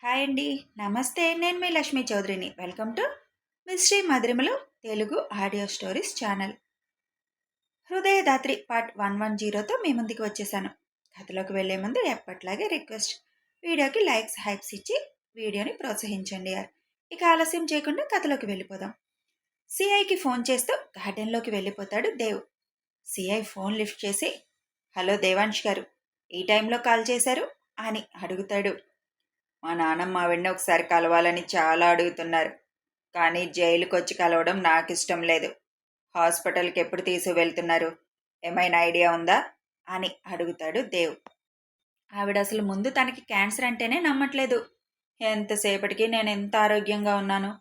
Hi అండి. నమస్తే. నేను మీ లక్ష్మీ చౌదరిని. వెల్కమ్ టు మిస్టరీ మధురిమలు Telugu audio stories channel. Hridayadatri part 110తో మీ ముందుకు వచ్చేసాను. కథలోకి వెళ్లే ముందు ఎప్పట్లాగే రిక్వెస్ట్, వీడియోకి లైక్స్ హైప్స్ ఇచ్చి వీడియోని ప్రోత్సహించండి యార్. ఇక ఆలస్యం చేయకుండా కథలోకి వెళ్ళిపోదాం. సిఐకి ఫోన్ చేస్తూ గార్డెన్లోకి వెళ్ళిపోతాడు దేవ్. సిఐ ఫోన్ లిఫ్ట్ చేసి, హలో దేవాంష్ గారు, ఈ టైంలో కాల్ చేశారు అని అడుగుతాడు. మా నాన్నమ్మ ఆవిడని ఒకసారి కలవాలని చాలా అడుగుతున్నారు, కానీ జైలుకి వచ్చి కలవడం నాకు ఇష్టం లేదు. హాస్పిటల్కి ఎప్పుడు తీసుకువెళ్తున్నారు, ఏమైనా ఐడియా ఉందా అని అడుగుతాడు దేవ్. ఆవిడ అసలు ముందు తనకి క్యాన్సర్ అంటేనే నమ్మట్లేదు. ఎంతసేపటికి నేను ఎంత ఆరోగ్యంగా ఉన్నాను,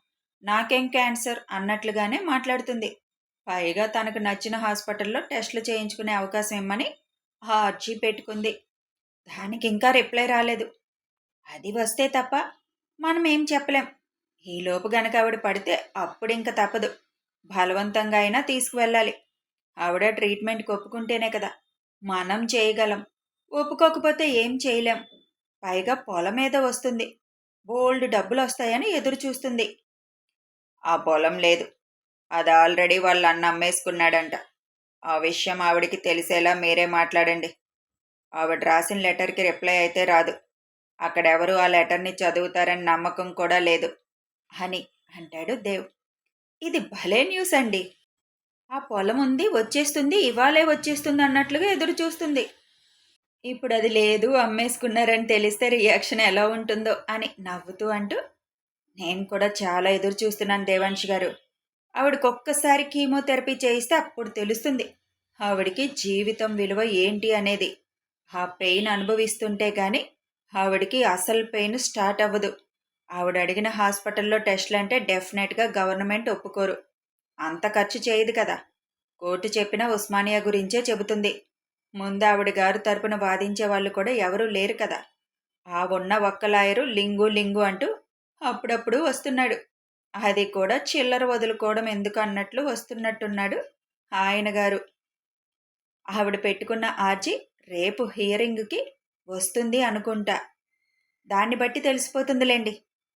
నాకేం క్యాన్సర్ అన్నట్లుగానే మాట్లాడుతుంది. పైగా తనకు నచ్చిన హాస్పిటల్లో టెస్టులు చేయించుకునే అవకాశం ఇమ్మని అర్జీ పెట్టుకుంది. దానికి ఇంకా రిప్లై రాలేదు. అది వస్తే తప్ప మనం ఏం చెప్పలేం. ఈలోపు గనక ఆవిడ పడితే అప్పుడింక తప్పదు. బలవంతంగా అయినా తీసుకువెళ్ళాలి. ఆవిడ ట్రీట్మెంట్కి ఒప్పుకుంటేనే కదా మనం చేయగలం. ఒప్పుకోకపోతే ఏం చేయలేం. పైగా పొలం మీద వస్తుంది, బోల్డ్ డబ్బులు వస్తాయని ఎదురు చూస్తుంది. ఆ పొలం లేదు, అది ఆల్రెడీ వాళ్ళ అన్న అమ్మేసుకున్నాడంట. ఆ విషయం ఆవిడికి తెలిసేలా మీరే మాట్లాడండి. ఆవిడ రాసిన లెటర్కి రిప్లై అయితే రాదు. అక్కడెవరూ ఆ లెటర్ని చదువుతారని నమ్మకం కూడా లేదు అని అంటాడు దేవ్. ఇది భలే న్యూస్ అండి. ఆ పొలం ఉంది, వచ్చేస్తుంది, ఇవాళే వచ్చేస్తుంది అన్నట్లుగా ఎదురు చూస్తుంది. ఇప్పుడు అది లేదు, అమ్మేసుకున్నారని తెలిస్తే రియాక్షన్ ఎలా ఉంటుందో అని నవ్వుతూ అంటూ, నేను కూడా చాలా ఎదురు చూస్తున్నాను దేవాంశ్ గారు. ఆవిడకి ఒక్కసారి కీమోథెరపీ చేయిస్తే అప్పుడు తెలుస్తుంది ఆవిడికి జీవితం విలువ ఏంటి అనేది. ఆ పెయిన్ అనుభవిస్తుంటే గాని ఆవిడికి అసలు పెయిన్ స్టార్ట్ అవ్వదు. ఆవిడ అడిగిన హాస్పిటల్లో టెస్టులు అంటే డెఫినెట్గా గవర్నమెంట్ ఒప్పుకోరు. అంత ఖర్చు చేయదు కదా. కోర్టు చెప్పిన ఉస్మానియా గురించే చెబుతుంది. ముందు ఆవిడ గారు తరపున వాదించే వాళ్ళు కూడా ఎవరూ లేరు కదా. ఆ ఉన్న ఒక్క లాయరు లింగు లింగు అంటూ అప్పుడప్పుడు వస్తున్నాడు. అది కూడా చిల్లర వదులుకోవడం ఎందుకు అన్నట్లు వస్తున్నట్టున్నాడు ఆయన గారు. ఆవిడ పెట్టుకున్న ఆర్జీ రేపు హియరింగ్కి వస్తుంది అనుకుంటా. దాన్ని బట్టి తెలిసిపోతుందిలేండి.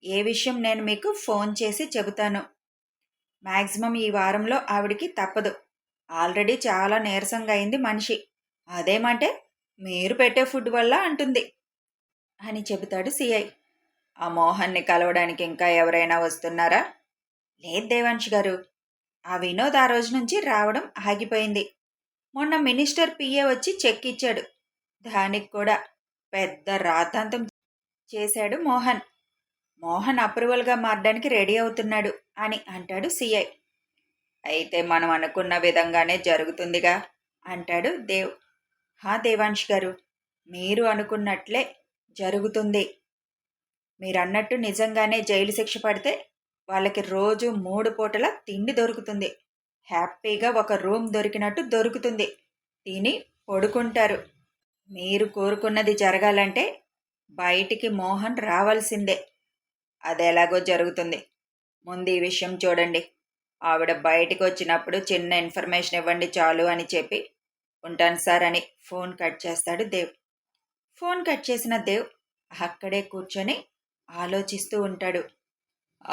ఏ విషయం నేను మీకు ఫోన్ చేసి చెబుతాను. మ్యాక్సిమం ఈ వారంలో ఆవిడికి తప్పదు. ఆల్రెడీ చాలా నీరసంగా అయింది మనిషి. అదేమంటే మీరు పెట్టే ఫుడ్ వల్ల అంటుంది అని చెబుతాడు సిఐ. ఆ మోహన్ని కలవడానికి ఇంకా ఎవరైనా వస్తున్నారా? లేదు దేవాంశ్ గారు. ఆ వినోద్ ఆ రోజు నుంచి రావడం ఆగిపోయింది. మొన్న మినిస్టర్ పిఏ వచ్చి చెక్ ఇచ్చాడు. దానికి కూడా పెద్ద రాద్ధాంతం చేశాడు మోహన్. మోహన్ అప్రూవల్గా మారడానికి రెడీ అవుతున్నాడు అని అంటాడు సిఐ. అయితే మనం అనుకున్న విధంగానే జరుగుతుందిగా అంటాడు దేవ్. హా దేవాంశ్ గారు, మీరు అనుకున్నట్లే జరుగుతుంది. మీరన్నట్టు నిజంగానే జైలు శిక్ష పడితే వాళ్ళకి రోజు 3 పూటల తిండి దొరుకుతుంది. హ్యాపీగా ఒక రూమ్ దొరికినట్టు దొరుకుతుంది. తిని పడుకుంటారు. మీరు కోరుకున్నది జరగాలంటే బయటికి మోహన్ రావాల్సిందే. అది ఎలాగో జరుగుతుంది. ముందు ఈ విషయం చూడండి. ఆవిడ బయటికి వచ్చినప్పుడు చిన్న ఇన్ఫర్మేషన్ ఇవ్వండి చాలు అని చెప్పి, ఉంటాను సార్ అని ఫోన్ కట్ చేస్తాడు దేవ్. ఫోన్ కట్ చేసిన దేవ్ అక్కడే కూర్చొని ఆలోచిస్తూ ఉంటాడు.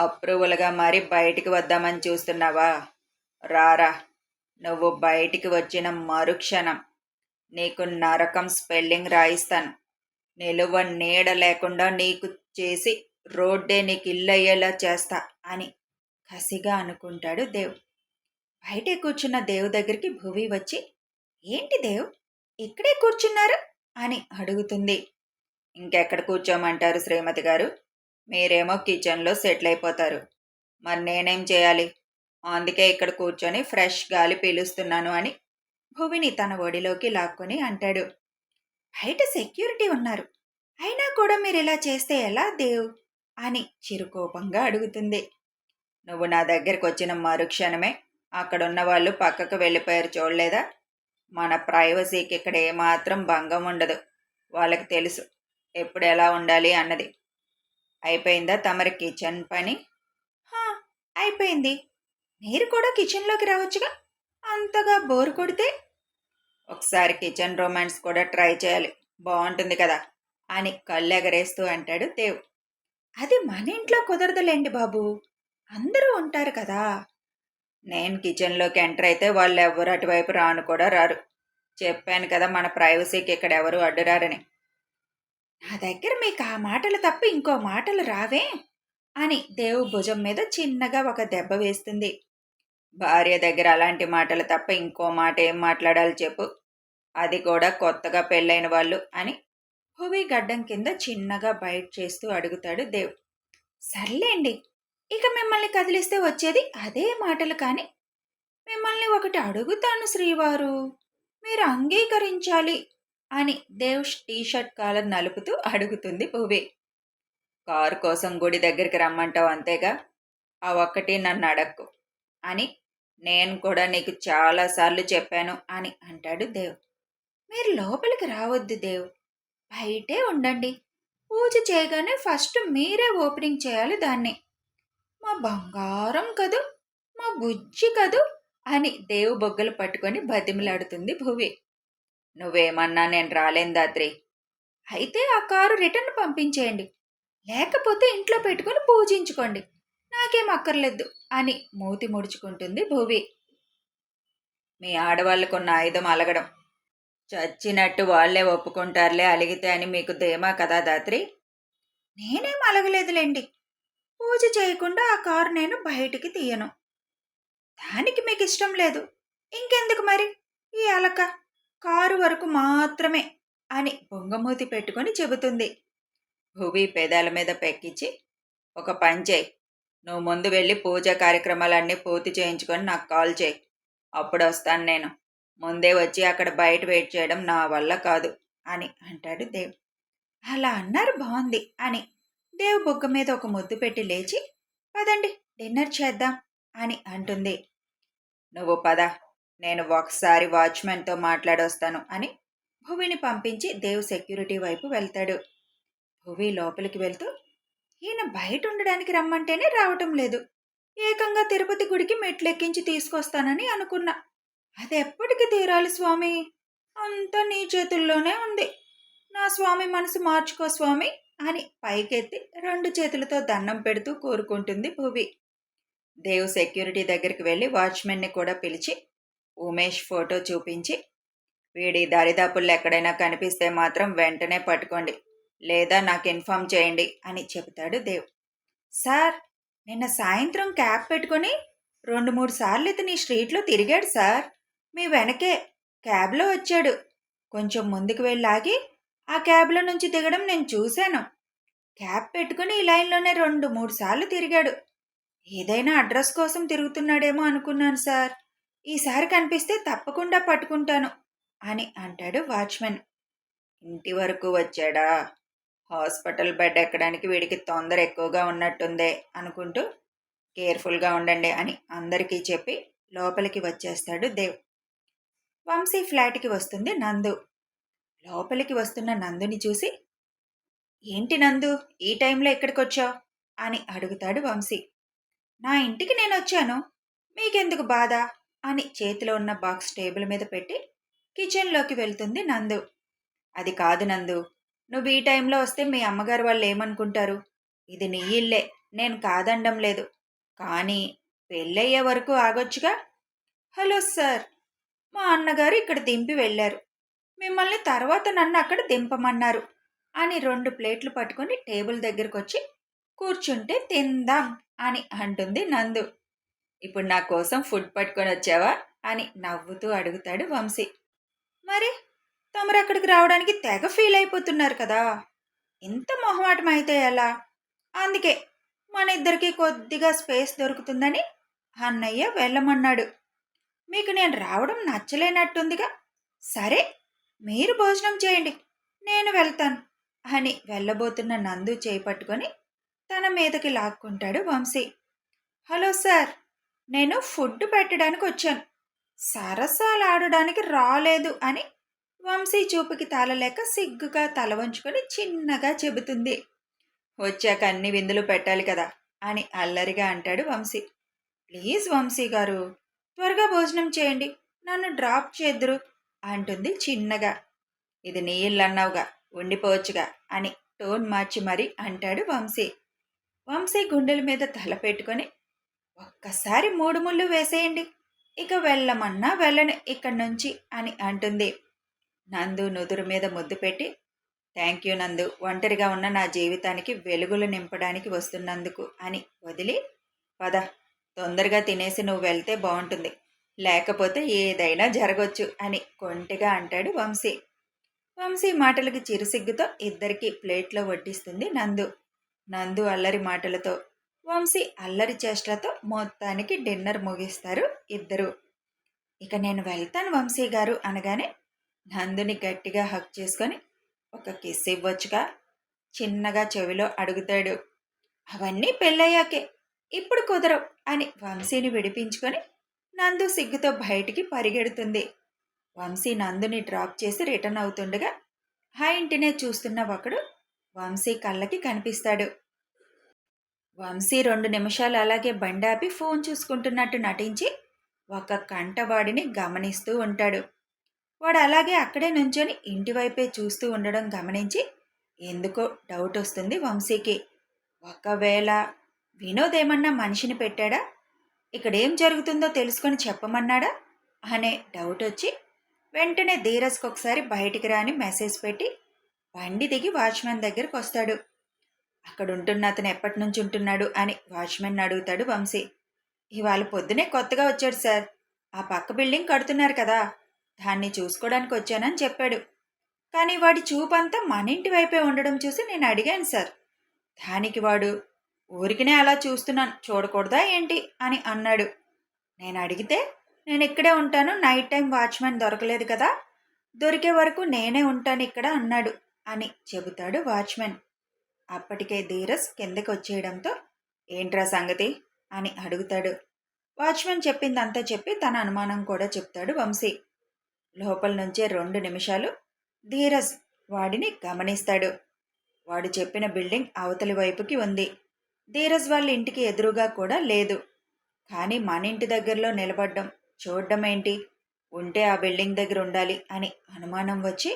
అప్రూవల్గా మరి బయటికి వద్దామని చూస్తున్నావా? రారా. నువ్వు బయటికి వచ్చిన మరుక్షణం నీకు నరకం స్పెల్లింగ్ రాయిస్తాను. నిలువ నీడ లేకుండా నీకు చేసి రోడ్డే నీకు ఇల్లయ్యేలా చేస్తా అని కసిగా అనుకుంటాడు దేవ్. బయటే కూర్చున్న దేవ్ దగ్గరికి భువి వచ్చి, ఏంటి దేవ్ ఇక్కడే కూర్చున్నారు అని అడుగుతుంది. ఇంకెక్కడ కూర్చోమంటారు శ్రీమతి గారు? మీరేమో కిచెన్లో సెటిల్ అయిపోతారు. మరి నేనేం చేయాలి? అందుకే ఇక్కడ కూర్చొని ఫ్రెష్ గాలి పీలుస్తున్నాను అని భువిని తన ఒడిలోకి లాక్కొని అంటాడు. బయట సెక్యూరిటీ ఉన్నారు, అయినా కూడా మీరు ఇలా చేస్తే ఎలా దేవ్ అని చిరుకోపంగా అడుగుతుంది. నువ్వు నా దగ్గరికి వచ్చిన మరుక్షణమే అక్కడున్న వాళ్ళు పక్కకు వెళ్ళిపోయారు, చూడలేదా? మన ప్రైవసీకి ఇక్కడ ఏమాత్రం భంగం ఉండదు. వాళ్ళకి తెలుసు ఎప్పుడు ఎలా ఉండాలి అన్నది. అయిపోయిందా తమరి కిచెన్ పని? అయిపోయింది. మీరు కూడా కిచెన్లోకి రావచ్చుగా. అంతగా బోర్ కొడితే ఒకసారి కిచెన్ రొమాన్స్ కూడా ట్రై చేయాలి, బాగుంటుంది కదా అని కళ్ళెగరేస్తూ అంటాడు దేవ్. అది మన ఇంట్లో కుదరదులేండి బాబు. అందరూ ఉంటారు కదా. నేను కిచెన్లోకి ఎంటర్ అయితే వాళ్ళు ఎవ్వరు అటువైపు రాను కూడా రారు. చెప్పాను కదా మన ప్రైవసీకి ఇక్కడ ఎవరు అడ్డురారని. నా దగ్గర మీకు ఆ మాటలు తప్ప ఇంకో మాటలు రావే అని దేవు భుజం మీద చిన్నగా ఒక దెబ్బ వేస్తుంది. భార్య దగ్గర అలాంటి మాటలు తప్ప ఇంకో మాట ఏం మాట్లాడాలి చెప్పు, అది కూడా కొత్తగా పెళ్ళైన వాళ్ళు అని హువి గడ్డం కింద చిన్నగా బైట్ చేస్తూ అడుగుతాడు దేవ్. సర్లేండి, ఇక మిమ్మల్ని కదిలిస్తే వచ్చేది అదే మాటలు. కానీ మిమ్మల్ని ఒకటి అడుగుతాను శ్రీవారు, మీరు అంగీకరించాలి అని దేవ్ టీషర్ట్ కాలర్ నలుపుతూ అడుగుతుంది భువి. కారు కోసం గుడి దగ్గరికి రమ్మంటావు అంతేగా, ఆ ఒక్కటి నన్ను అడక్కు అని నేను కూడా నీకు చాలాసార్లు చెప్పాను అని అంటాడు దేవ్. మీరు లోపలికి రావద్దు దేవ్, బయటే ఉండండి. పూజ చేయగానే ఫస్ట్ మీరే ఓపెనింగ్ చేయాలి దాన్ని. మా బంగారం కదూ, మా బుజ్జి కదూ అని దేవు బొగ్గలు పట్టుకొని బతిమలాడుతుంది భువి. నువ్వేమన్నా నేను రాలేను దాత్రి. అయితే ఆ కారు రిటర్న్ పంపించేయండి, లేకపోతే ఇంట్లో పెట్టుకుని పూజించుకోండి, నాకేం అక్కర్లేదు అని మూతి ముడుచుకుంటుంది భువి. మీ ఆడవాళ్ళకున్న ఆయుధం అలగడం. చచ్చినట్టు వాళ్లే ఒప్పుకుంటారులే అలిగితే అని మీకు ధీమా కదా దాత్రి. నేనేం అలగలేదులేండి. పూజ చేయకుండా ఆ కారు నేను బయటికి తీయను. దానికి మీకు ఇష్టం లేదు, ఇంకెందుకు మరి ఈ అలక. కారు వరకు మాత్రమే అని బొంగమూతి పెట్టుకొని చెబుతుంది. భువి పెదాల మీద పెక్కించి, ఒక పని చేయి, నువ్వు ముందు వెళ్ళి పూజా కార్యక్రమాలన్నీ పూర్తి చేయించుకొని నాకు కాల్ చేయి, అప్పుడు వస్తాను నేను. ముందే వచ్చి అక్కడ బయట వెయిట్ చేయడం నా వల్ల కాదు అని అంటాడు దేవ్. అలా అన్నారు బాగుంది అని దేవ్ బొగ్గ మీద ఒక ముద్దు పెట్టి లేచి, పదండి డిన్నర్ చేద్దాం అని అంటుంది. నువ్వు పద, నేను ఒకసారి వాచ్మెన్తో మాట్లాడొస్తాను అని భువిని పంపించి దేవ్ సెక్యూరిటీ వైపు వెళ్తాడు. భువి లోపలికి వెళ్తూ, ఈయన బయట ఉండడానికి రమ్మంటేనే రావటం లేదు, ఏకంగా తిరుపతి గుడికి మెట్లెక్కించి తీసుకొస్తానని అనుకున్నా. అది ఎప్పటికి తీరాలి స్వామి, అంతా నీ చేతుల్లోనే ఉంది. నా స్వామి మనసు మార్చుకో స్వామి అని పైకెత్తి 2 చేతులతో దండం పెడుతూ కోరుకుంటుంది భువి. దేవ్ సెక్యూరిటీ దగ్గరికి వెళ్ళి వాచ్మెన్ని కూడా పిలిచి ఉమేష్ ఫోటో చూపించి, వీడి దరిదాపుల్లో ఎక్కడైనా కనిపిస్తే మాత్రం వెంటనే పట్టుకోండి, లేదా నాకు ఇన్ఫామ్ చేయండి అని చెబుతాడు దేవ్. సార్, నిన్న సాయంత్రం క్యాబ్ పెట్టుకొని 2-3 సార్లు ఇతని స్ట్రీట్లో తిరిగాడు సార్. మీ వెనకే క్యాబ్లో వచ్చాడు. కొంచెం ముందుకు వెళ్ళాగి ఆ క్యాబ్లో నుంచి దిగడం నేను చూశాను. క్యాబ్ పెట్టుకుని ఈ లైన్లోనే 2-3 సార్లు తిరిగాడు. ఏదైనా అడ్రస్ కోసం తిరుగుతున్నాడేమో అనుకున్నాను సార్. ఈసారి కనిపిస్తే తప్పకుండా పట్టుకుంటాను అని అంటాడు వాచ్మెన్. ఇంటి వరకు వచ్చాడా? హాస్పిటల్ బెడ్ ఎక్కడానికి వీడికి తొందర ఎక్కువగా ఉన్నట్టుందే అనుకుంటూ కేర్ఫుల్గా ఉండండి అని అందరికీ చెప్పి లోపలికి వచ్చేస్తాడు దేవ్. వంశీ ఫ్లాట్కి వస్తుంది నందు. లోపలికి వస్తున్న నందుని చూసి, ఏంటి నందు ఈ టైంలో ఎక్కడికి వచ్చావు అని అడుగుతాడు వంశీ. నా ఇంటికి నేను వచ్చాను, మీకెందుకు బాధ అని చేతిలో ఉన్న బాక్స్ టేబుల్ మీద పెట్టి కిచెన్లోకి వెళ్తుంది నందు. అది కాదు నందు, నువ్వు ఈ టైంలో వస్తే మీ అమ్మగారు వాళ్ళు ఏమనుకుంటారు? ఇది నీ ఇల్లే, నేను కాదండం లేదు, కానీ పెళ్ళయ్యే వరకు ఆగొచ్చుగా. హలో సార్, మా అన్నగారు ఇక్కడ దింపి వెళ్ళారు, మిమ్మల్ని తర్వాత నన్ను అక్కడ దింపమన్నారు అని 2 ప్లేట్లు పట్టుకొని టేబుల్ దగ్గరకు వచ్చి కూర్చుంటే తిందాం అని అంటుంది నందు. ఇప్పుడు నా కోసం ఫుడ్ పట్టుకొని వచ్చావా అని నవ్వుతూ అడుగుతాడు వంశీ. మరి తమరు అక్కడికి రావడానికి తెగ ఫీల్ అయిపోతున్నారు కదా, ఇంత మొహమాటం అయితే ఎలా? అందుకే మన ఇద్దరికి కొద్దిగా స్పేస్ దొరుకుతుందని అన్నయ్య వెళ్ళమన్నాడు. మీకు నేను రావడం నచ్చలేనట్టుందిగా. సరే, మీరు భోజనం చేయండి, నేను వెళ్తాను అని వెళ్ళబోతున్న నందు చేయి పట్టుకొని తన మీదకి లాక్కుంటాడు వంశీ. హలో సార్, నేను ఫుడ్ పెట్టడానికి వచ్చాను, సరసాలాడడానికి రాలేదు అని వంశీ చూపుకి తాళలేక సిగ్గుగా తల వంచుకొని చిన్నగా చెబుతుంది. వచ్చాక అన్ని విందులు పెట్టాలి కదా అని అల్లరిగా అంటాడు వంశీ. ప్లీజ్ వంశీ గారు, త్వరగా భోజనం చేయండి, నన్ను డ్రాప్ చేద్దురు అంటుంది చిన్నగా. ఇది నీ ఇల్లు అన్నావుగా, ఉండిపోవచ్చుగా అని టోన్ మార్చి మరీ అంటాడు వంశీ. వంశీ గుండెల మీద తల పెట్టుకొని, ఒక్కసారి 3 ముళ్ళు వేసేయండి. ఇక వెళ్ళమన్నా వెళ్ళను ఇక్కడి నుంచి అని అంటుంది. నందు నుదురు మీద ముద్దు పెట్టి, థ్యాంక్ యూ నందు, ఒంటరిగా ఉన్న నా జీవితానికి వెలుగులు నింపడానికి వస్తున్నందుకు అని వదిలి, పద, తొందరగా తినేసి నువ్వు వెళ్తే బాగుంటుంది, లేకపోతే ఏదైనా జరగొచ్చు అని కొంటిగా అంటాడు వంశీ. వంశీ మాటలకి చిరుసిగ్గుతో ఇద్దరికి ప్లేట్లో వడ్డిస్తుంది నందు. నందు అల్లరి మాటలతో, వంశీ అల్లరి చేష్టలతో మొత్తానికి డిన్నర్ ముగిస్తారు ఇద్దరు. ఇక నేను వెళ్తాను వంశీ గారు అనగానే నందుని గట్టిగా హక్ చేసుకొని, ఒక కిస్ ఇవ్వచ్చుగా చిన్నగా చెవిలో అడుగుతాడు. అవన్నీ పెళ్ళయ్యాకే, ఇప్పుడు కుదరవు అని వంశీని విడిపించుకొని నందు సిగ్గుతో బయటికి పరిగెడుతుంది. వంశీ నందుని డ్రాప్ చేసి రిటర్న్ అవుతుండగా ఆ ఇంటినే చూస్తున్న ఒకడు వంశీ కళ్ళకి కనిపిస్తాడు. వంశీ 2 నిమిషాలు అలాగే బండాపి ఫోన్ చూసుకుంటున్నట్టు నటించి ఒక కంటవాడిని గమనిస్తూ ఉంటాడు. వాడు అలాగే అక్కడే నుంచొని ఇంటివైపే చూస్తూ ఉండడం గమనించి ఎందుకో డౌట్ వస్తుంది వంశీకి. ఒకవేళ వినోద్ ఏమన్నా మనిషిని పెట్టాడా, ఇక్కడేం జరుగుతుందో తెలుసుకొని చెప్పమన్నాడా అనే డౌట్ వచ్చి వెంటనే ధీరజ్కి ఒకసారి బయటికి రాని మెసేజ్ పెట్టి బండి దిగి వాచ్మెన్ దగ్గరికి వస్తాడు. అక్కడుంటున్న అతను ఎప్పటి నుంచి ఉంటున్నాడు అని వాచ్మెన్ అడుగుతాడు వంశీ. ఇవాళ పొద్దునే కొత్తగా వచ్చాడు సార్, ఆ పక్క బిల్డింగ్ కడుతున్నారు కదా, దాన్ని చూసుకోవడానికి వచ్చానని చెప్పాడు. కానీ వాడి చూపంతా మన ఇంటి వైపే ఉండడం చూసి నేను అడిగాను సార్. దానికి వాడు, ఊరికినే అలా చూస్తున్నాను, చూడకూడదా ఏంటి అని అన్నాడు. నేను అడిగితే, నేను ఇక్కడే ఉంటాను, నైట్ టైం వాచ్మెన్ దొరకలేదు కదా, దొరికే వరకు నేనే ఉంటాను ఇక్కడ అన్నాడు అని చెబుతాడు వాచ్మెన్. అప్పటికే ధీరజ్ కిందకి వచ్చేయడంతో, ఏంట్రా సంగతి అని అడుగుతాడు. వాచ్మెన్ చెప్పిందంతా చెప్పి తన అనుమానం కూడా చెప్తాడు వంశీ. లోపల నుంచే 2 నిమిషాలు ధీరజ్ వాడిని గమనిస్తాడు. వాడు చెప్పిన బిల్డింగ్ అవతలి వైపుకి ఉంది. ధీరజ్ వాళ్ళ ఇంటికి ఎదురుగా కూడా లేదు. కానీ మన ఇంటి దగ్గరలో నిలబడ్డం, చూడ్డం ఏంటి, ఉంటే ఆ బిల్డింగ్ దగ్గర ఉండాలి అని అనుమానం వచ్చి,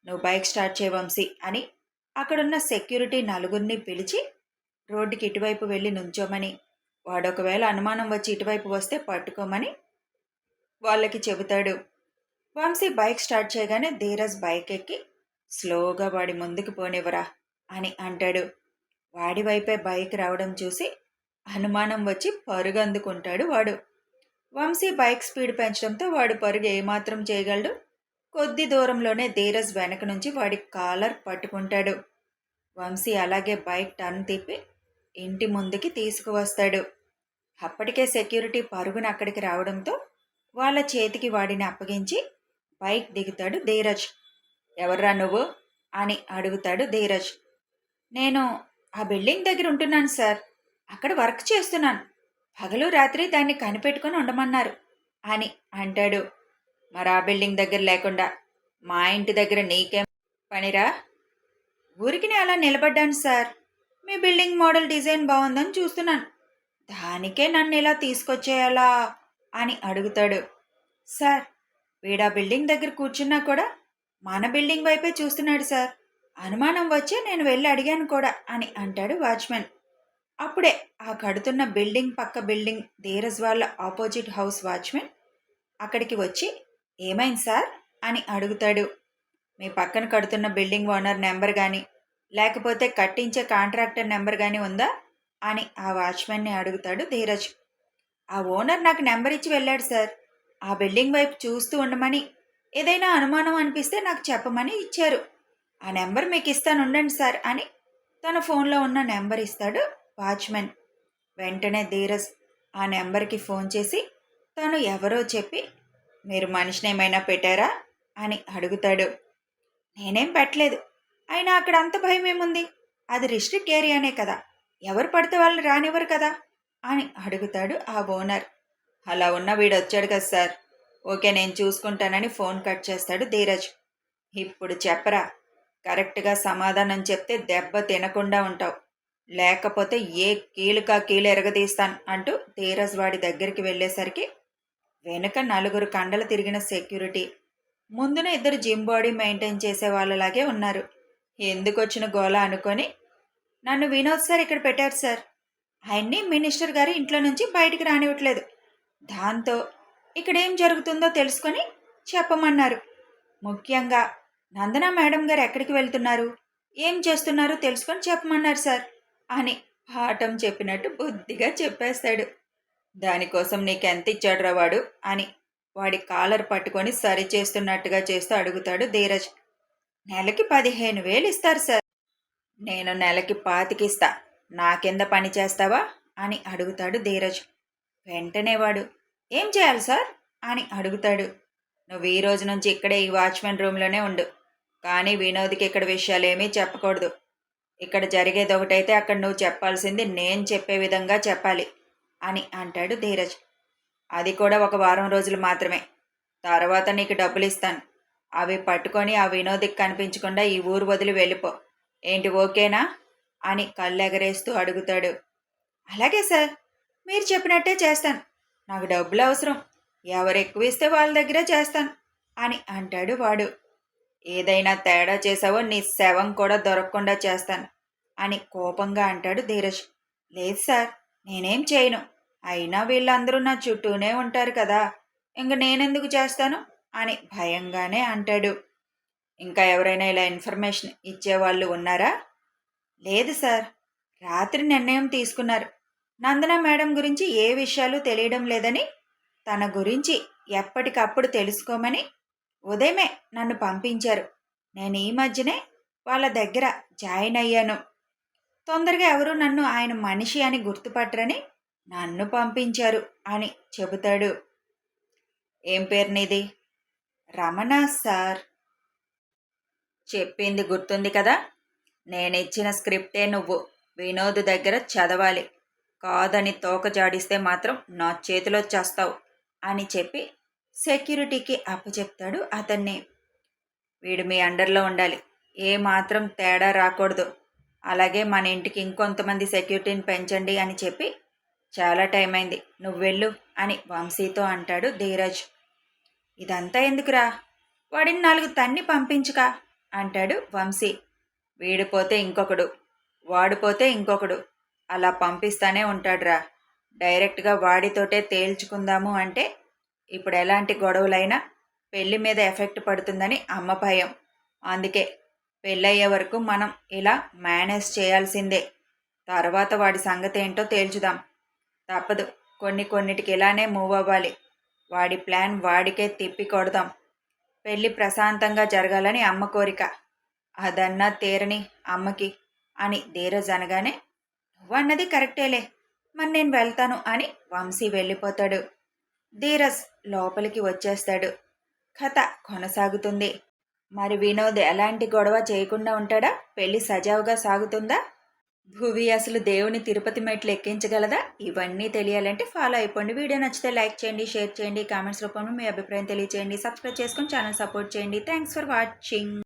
నువ్వు బైక్ స్టార్ట్ చేయ వంశీ అని అక్కడున్న సెక్యూరిటీ నలుగురిని పిలిచి రోడ్డుకి ఇటువైపు వెళ్ళి నుంచోమని, వాడొకవేళ అనుమానం వచ్చి ఇటువైపు వస్తే పట్టుకోమని వాళ్ళకి చెబుతాడు. వంశీ బైక్ స్టార్ట్ చేయగానే ధీరజ్ బైక్ ఎక్కి, స్లోగా వాడి ముందుకు పోనివ్వరా అని అంటాడు. వాడి వైపే బైక్ రావడం చూసి అనుమానం వచ్చి పరుగు అందుకుంటాడు వాడు. వంశీ బైక్ స్పీడ్ పెంచడంతో వాడు పరుగు ఏమాత్రం చేయగలడు. కొద్ది దూరంలోనే ధీరజ్ వెనక నుంచి వాడి కాలర్ పట్టుకుంటాడు. వంశీ అలాగే బైక్ టర్న్ తిప్పి ఇంటి ముందుకి తీసుకువస్తాడు. అప్పటికే సెక్యూరిటీ పరుగున అక్కడికి రావడంతో వాళ్ళ చేతికి వాడిని అప్పగించి బైక్ దిగుతాడు ధీరజ్. ఎవర్రా నువ్వు అని అడుగుతాడు ధీరజ్. నేను ఆ బిల్డింగ్ దగ్గర ఉంటున్నాను సార్, అక్కడ వర్క్ చేస్తున్నాను, పగలు రాత్రి దాన్ని కనిపెట్టుకొని ఉండమన్నారు అని అంటాడు. మరి ఆ బిల్డింగ్ దగ్గర లేకుండా మా ఇంటి దగ్గర నీకేం పనిరా? ఊరికినే అలా నిలబడ్డాను సార్, మీ బిల్డింగ్ మోడల్ డిజైన్ బాగుందని చూస్తున్నాను, దానికే నన్ను ఇలా తీసుకొచ్చేయాలా అని అడుగుతాడు. సార్, వీడా బిల్డింగ్ దగ్గర కూర్చున్నా కూడా మన బిల్డింగ్ వైపే చూస్తున్నాడు సార్, అనుమానం వచ్చి నేను వెళ్ళి అడిగాను కూడా అని అంటాడు వాచ్మెన్. అప్పుడే ఆ కడుతున్న బిల్డింగ్ పక్క బిల్డింగ్ ధీరజ్ వాళ్ళ ఆపోజిట్ హౌస్ వాచ్మెన్ అక్కడికి వచ్చి, ఏమైంది సార్ అని అడుగుతాడు. మీ పక్కన కడుతున్న బిల్డింగ్ ఓనర్ నెంబర్ కానీ లేకపోతే కట్టించే కాంట్రాక్టర్ నెంబర్ కానీ ఉందా అని ఆ వాచ్మెన్ని అడుగుతాడు ధీరజ్. ఆ ఓనర్ నాకు నెంబర్ ఇచ్చి వెళ్ళాడు సార్, ఆ బిల్డింగ్ వైపు చూస్తూ ఉండమని, ఏదైనా అనుమానం అనిపిస్తే నాకు చెప్పమని ఇచ్చారు, ఆ నెంబర్ మీకు ఇస్తాను ఉండండి సార్ అని తన ఫోన్లో ఉన్న నెంబర్ ఇస్తాడు వాచ్మెన్. వెంటనే ధీరజ్ ఆ నెంబర్కి ఫోన్ చేసి తను ఎవరో చెప్పి, మీరు మనిషిని ఏమైనా పెట్టారా అని అడుగుతాడు. నేనేం పెట్టలేదు, అయినా అక్కడ అంత భయం ఏముంది, అది రిస్ట్రిక్ట్ ఏరియానే కదా, ఎవరు పడితే వాళ్ళు రానివ్వరు కదా అని అడుగుతాడు ఆ ఓనర్. అలా ఉన్న వీడు వచ్చాడు కదా సార్, ఓకే నేను చూసుకుంటానని ఫోన్ కట్ చేస్తాడు ధీరజ్. ఇప్పుడు చెప్పరా, కరెక్ట్గా సమాధానం చెప్తే దెబ్బ తినకుండా ఉంటావు, లేకపోతే ఏ కీలుకా కీలు ఎరగదీస్తాను అంటూ ధీరజ్ వాడి దగ్గరికి వెళ్ళేసరికి వెనుక 4 కండలు తిరిగిన సెక్యూరిటీ, ముందున 2 జిమ్ బాడీ మెయింటైన్ చేసే వాళ్ళలాగే ఉన్నారు. ఎందుకొచ్చిన గోల అనుకొని నన్ను వినోద్ సార్ ఇక్కడ పెట్టారు సార్. ఆయన్ని మినిస్టర్ గారు ఇంట్లో నుంచి బయటికి రానివ్వట్లేదు. దాంతో ఇక్కడేం జరుగుతుందో తెలుసుకొని చెప్పమన్నారు. ముఖ్యంగా నందన మేడం గారు ఎక్కడికి వెళ్తున్నారు, ఏం చేస్తున్నారో తెలుసుకొని చెప్పమన్నారు సార్ అని పాఠం చెప్పినట్టు బుద్ధిగా చెప్పేస్తాడు. దానికోసం నీకెంత ఇచ్చాడురా వాడు అని వాడి కాలర్ పట్టుకొని సరి చేస్తున్నట్టుగా చేస్తూ అడుగుతాడు ధీరజ్. నెలకి 15,000 ఇస్తారు సార్. నేను నెలకి 25 ఇస్తా. నా కింద పని చేస్తావా అని అడుగుతాడు ధీరజ్. వెంటనే వాడు ఏం చేయాలి సార్ అని అడుగుతాడు. నువ్వు ఈ రోజు నుంచి ఇక్కడే ఈ వాచ్మెన్ రూమ్లోనే ఉండు. కానీ వినోద్కి ఇక్కడ విషయాలేమీ చెప్పకూడదు. ఇక్కడ జరిగేది ఒకటైతే అక్కడ నువ్వు చెప్పాల్సింది నేను చెప్పే విధంగా చెప్పాలి అని అంటాడు ధీరజ్. అది కూడా ఒక వారం రోజులు మాత్రమే. తర్వాత నీకు డబ్బులు ఇస్తాను. అవి పట్టుకొని ఆ వినోద్కి కనిపించకుండా ఈ ఊరు వదిలి వెళ్ళిపో. ఏంటి ఓకేనా అని కళ్ళెగరేస్తూ అడుగుతాడు. అలాగే సార్, మీరు చెప్పినట్టే చేస్తాను. నాకు డబ్బులు అవసరం. ఎవరు ఎక్కువ ఇస్తే వాళ్ళ దగ్గరే చేస్తాను అని అంటాడు వాడు. ఏదైనా తేడా చేసావో నీ శవం కూడా దొరకకుండా చేస్తాను అని కోపంగా అంటాడు ధీరజ్. లేదు సార్, నేనేం చేయను. అయినా వీళ్ళందరూ నా చుట్టూనే ఉంటారు కదా, ఇంక నేనెందుకు చేస్తాను అని భయంగానే అంటాడు. ఇంకా ఎవరైనా ఇలా ఇన్ఫర్మేషన్ ఇచ్చేవాళ్ళు ఉన్నారా? లేదు సార్, రాత్రి నిర్ణయం తీసుకున్నారు. నందన మేడం గురించి ఏ విషయాలు తెలియడం లేదని, తన గురించి ఎప్పటికప్పుడు తెలుసుకోమని ఉదయమే నన్ను పంపించారు. నేను ఈ మధ్యనే వాళ్ళ దగ్గర జాయిన్ అయ్యాను. తొందరగా ఎవరు నన్ను ఆయన మనిషి అని గుర్తుపట్టరని నన్ను పంపించారు అని చెబుతాడు. ఏం పేరు నీది? రమణ సార్. చెప్పింది గుర్తుంది కదా? నేనిచ్చిన స్క్రిప్టే నువ్వు వినోద్ దగ్గర చదవాలి. కాదని తోక జాడిస్తే మాత్రం నా చేతిలో చేస్తావు అని చెప్పి సెక్యూరిటీకి అప్పచెప్తాడు అతన్ని. వీడు మీ అండర్లో ఉండాలి. ఏ మాత్రం తేడా రాకూడదు. అలాగే మన ఇంటికి ఇంకొంతమంది సెక్యూరిటీని పెంచండి అని చెప్పి చాలా టైం అయింది, నువ్వు వెళ్ళు అని వంశీతో అంటాడు ధీరజ్. ఇదంతా ఎందుకురా, వాడిని 4 తన్ని పంపించుకా అంటాడు వంశీ. వీడిపోతే ఇంకొకడు, వాడిపోతే ఇంకొకడు, అలా పంపిస్తానే ఉంటాడురా. డైరెక్ట్గా వాడితోటే తేల్చుకుందాము అంటే ఇప్పుడు ఎలాంటి గొడవలైనా పెళ్లి మీద ఎఫెక్ట్ పడుతుందని అమ్మ భయం. అందుకే పెళ్ళయ్యే వరకు మనం ఇలా మేనేజ్ చేయాల్సిందే. తర్వాత వాడి సంగతి ఏంటో తేల్చుదాం. తప్పదు, కొన్నిటికి ఇలానే మూవ్ అవ్వాలి. వాడి ప్లాన్ వాడికే తిప్పి కొడదాం. పెళ్ళి ప్రశాంతంగా జరగాలని అమ్మ కోరిక. అదన్నా తీరని అమ్మకి అని ధీరజ్ అనగానే, నువ్వన్నది కరెక్టేలే, మరి నేను వెళ్తాను అని వంశీ వెళ్ళిపోతాడు. ధీరజ్ లోపలికి వచ్చేస్తాడు. కథ కొనసాగుతుంది. మరి వినోద్ ఎలాంటి గొడవ చేయకుండా ఉంటాడా? పెళ్లి సజావుగా సాగుతుందా? భువి అసలు దేవుని తిరుపతి మెట్లు ఎక్కించగలదా? ఇవన్నీ తెలియాలంటే ఫాలో అయిపోండి. వీడియో నచ్చితే లైక్ చేయండి, షేర్ చేయండి, కామెంట్స్ రూపంలో మీ అభిప్రాయం తెలియచేయండి, సబ్స్క్రైబ్ చేసుకొని ఛానల్ సపోర్ట్ చేయండి. Thanks for watching.